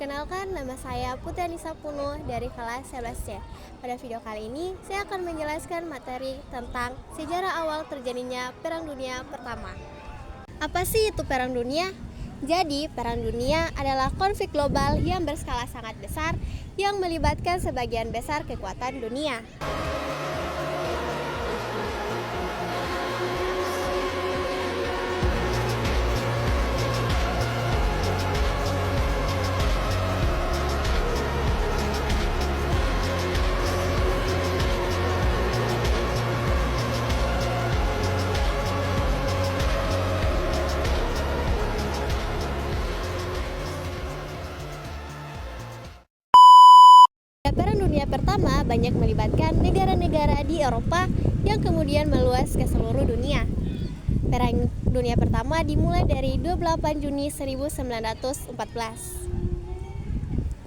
Perkenalkan, nama saya Putri Anissa Punuh dari kelas 11C. Pada video kali ini, saya akan menjelaskan materi tentang sejarah awal terjadinya Perang Dunia Pertama. Apa sih itu Perang Dunia? Jadi, Perang Dunia adalah konflik global yang berskala sangat besar yang melibatkan sebagian besar kekuatan dunia. Perang Dunia Pertama banyak melibatkan negara-negara di Eropa yang kemudian meluas ke seluruh dunia. Perang Dunia Pertama dimulai dari 28 Juni 1914.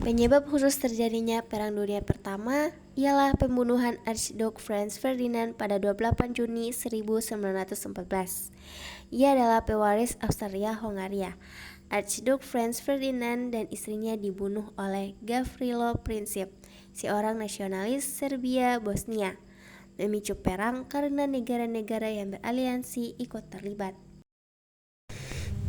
Penyebab khusus terjadinya Perang Dunia Pertama ialah pembunuhan Archduke Franz Ferdinand pada 28 Juni 1914. Ia adalah pewaris Austria-Hongaria. Archduke Franz Ferdinand dan istrinya dibunuh oleh Gavrilo Princip, seorang nasionalis Serbia Bosnia, memicu perang karena negara-negara yang beraliansi ikut terlibat.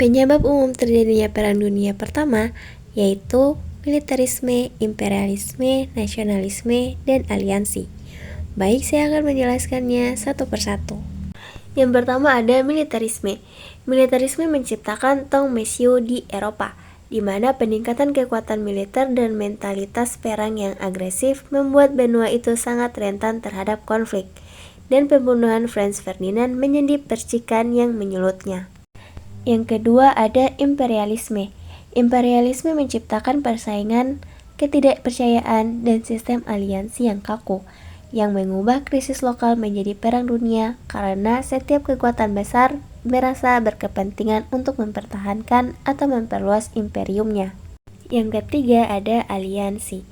Penyebab umum terjadinya Perang Dunia Pertama yaitu militerisme, imperialisme, nasionalisme, dan aliansi. Baik, saya akan menjelaskannya satu persatu. Yang pertama ada militerisme. Militerisme menciptakan tong mesio di Eropa, di mana peningkatan kekuatan militer dan mentalitas perang yang agresif membuat benua itu sangat rentan terhadap konflik, dan pembunuhan Franz Ferdinand menjadi percikan yang menyulutnya. Yang kedua ada imperialisme. Imperialisme menciptakan persaingan, ketidakpercayaan, dan sistem aliansi yang kaku, yang mengubah krisis lokal menjadi perang dunia karena setiap kekuatan besar merasa berkepentingan untuk mempertahankan atau memperluas imperiumnya. Yang ketiga ada aliansi.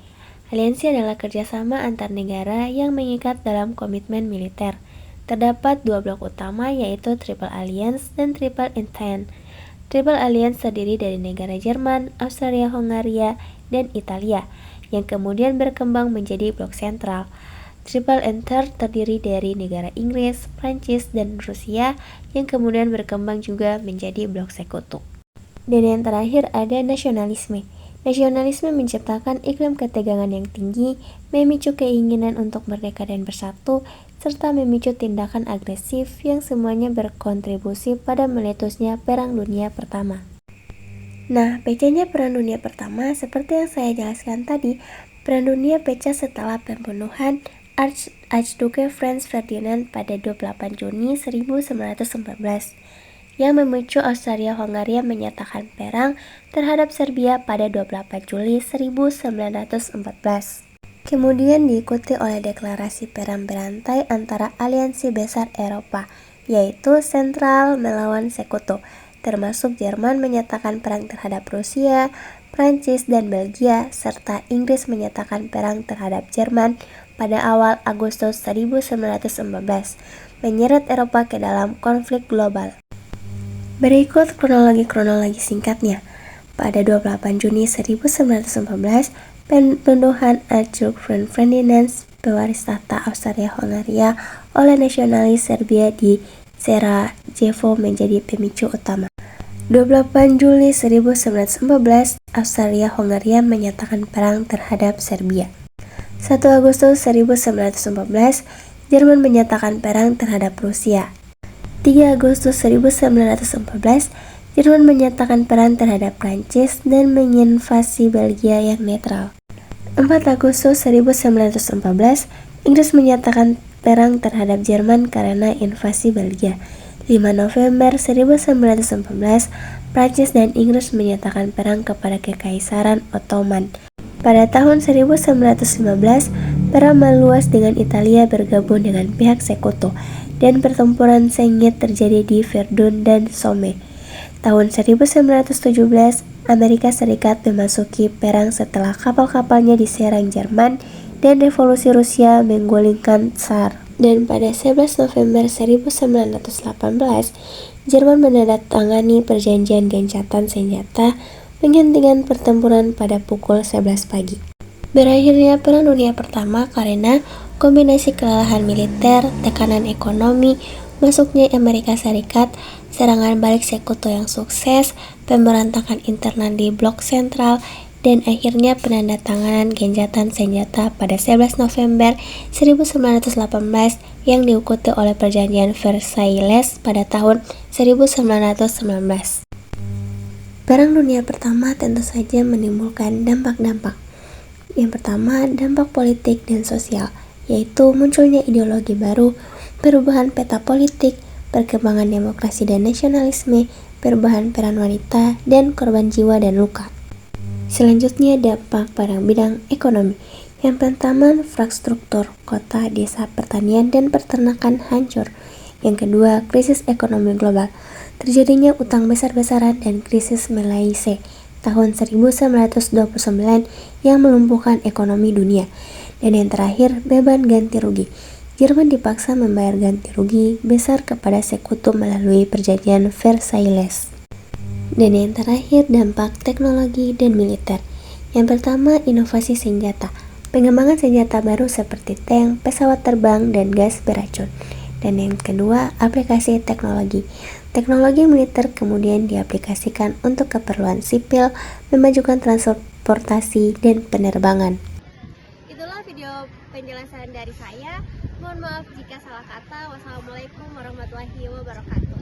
Aliansi adalah kerjasama antar negara yang mengikat dalam komitmen militer. Terdapat dua blok utama yaitu Triple Alliance dan Triple Entente. Triple Alliance terdiri dari negara Jerman, Austria-Hongaria, dan Italia, yang kemudian berkembang menjadi blok sentral. Triple Entente terdiri dari negara Inggris, Prancis, dan Rusia yang kemudian berkembang juga menjadi blok sekutu. Dan yang terakhir ada nasionalisme. Nasionalisme menciptakan iklim ketegangan yang tinggi, memicu keinginan untuk merdeka dan bersatu, serta memicu tindakan agresif yang semuanya berkontribusi pada meletusnya Perang Dunia Pertama. Nah, pecahnya Perang Dunia Pertama seperti yang saya jelaskan tadi, Perang Dunia pecah setelah pembunuhan Archduke Franz Ferdinand pada 28 Juni 1914 yang memicu Austria-Hongaria menyatakan perang terhadap Serbia pada 28 Juli 1914. Kemudian diikuti oleh deklarasi perang berantai antara aliansi besar Eropa, yaitu Sentral melawan Sekutu, termasuk Jerman menyatakan perang terhadap Rusia, Prancis, dan Belgia, serta Inggris menyatakan perang terhadap Jerman pada awal Agustus 1914, menyeret Eropa ke dalam konflik global. Berikut kronologi singkatnya. Pada 28 Juni 1914, pembunuhan Archduke Franz Ferdinand, pewaris tahta Austria-Hongaria, oleh nasionalis Serbia di Sarajevo menjadi pemicu utama. 28 Juli 1914, Austria-Hongaria menyatakan perang terhadap Serbia. 1 Agustus 1914, Jerman menyatakan perang terhadap Rusia. 3 Agustus 1914, Jerman menyatakan perang terhadap Prancis dan menginvasi Belgia yang netral. 4 Agustus 1914, Inggris menyatakan perang terhadap Jerman karena invasi Belgia. 5 November 1914, Prancis dan Inggris menyatakan perang kepada Kekaisaran Ottoman. Pada tahun 1915, perang meluas dengan Italia bergabung dengan pihak Sekutu, dan pertempuran sengit terjadi di Verdun dan Somme. Tahun 1917, Amerika Serikat memasuki perang setelah kapal-kapalnya diserang Jerman dan revolusi Rusia menggulingkan Tsar. Dan pada 11 November 1918, Jerman menandatangani perjanjian gencatan senjata menghentikan pertempuran pada pukul 11 pagi. Berakhirnya Perang Dunia Pertama karena kombinasi kelelahan militer, tekanan ekonomi, masuknya Amerika Serikat, serangan balik sekutu yang sukses, pemberontakan internal di blok sentral, dan akhirnya penandatanganan gencatan senjata pada 11 November 1918 yang diikuti oleh Perjanjian Versailles pada tahun 1919. Perang Dunia Pertama tentu saja menimbulkan dampak-dampak. Yang pertama, dampak politik dan sosial, yaitu munculnya ideologi baru, perubahan peta politik, perkembangan demokrasi dan nasionalisme, perubahan peran wanita, dan korban jiwa dan luka. Selanjutnya, dampak pada bidang ekonomi. Yang pertama, infrastruktur, kota, desa, pertanian, dan peternakan hancur. Yang kedua, krisis ekonomi global. Terjadinya utang besar-besaran dan krisis Malaysia tahun 1929 yang melumpuhkan ekonomi dunia. Dan yang terakhir, beban ganti rugi. Jerman dipaksa membayar ganti rugi besar kepada sekutu melalui Perjanjian Versailles. Dan yang terakhir, dampak teknologi dan militer. Yang pertama, inovasi senjata. Pengembangan senjata baru seperti tank, pesawat terbang, dan gas beracun. Dan yang kedua, aplikasi teknologi. Teknologi militer kemudian diaplikasikan untuk keperluan sipil, memajukan transportasi dan penerbangan. Itulah video penjelasan dari saya. Mohon maaf jika salah kata. Wassalamualaikum warahmatullahi wabarakatuh.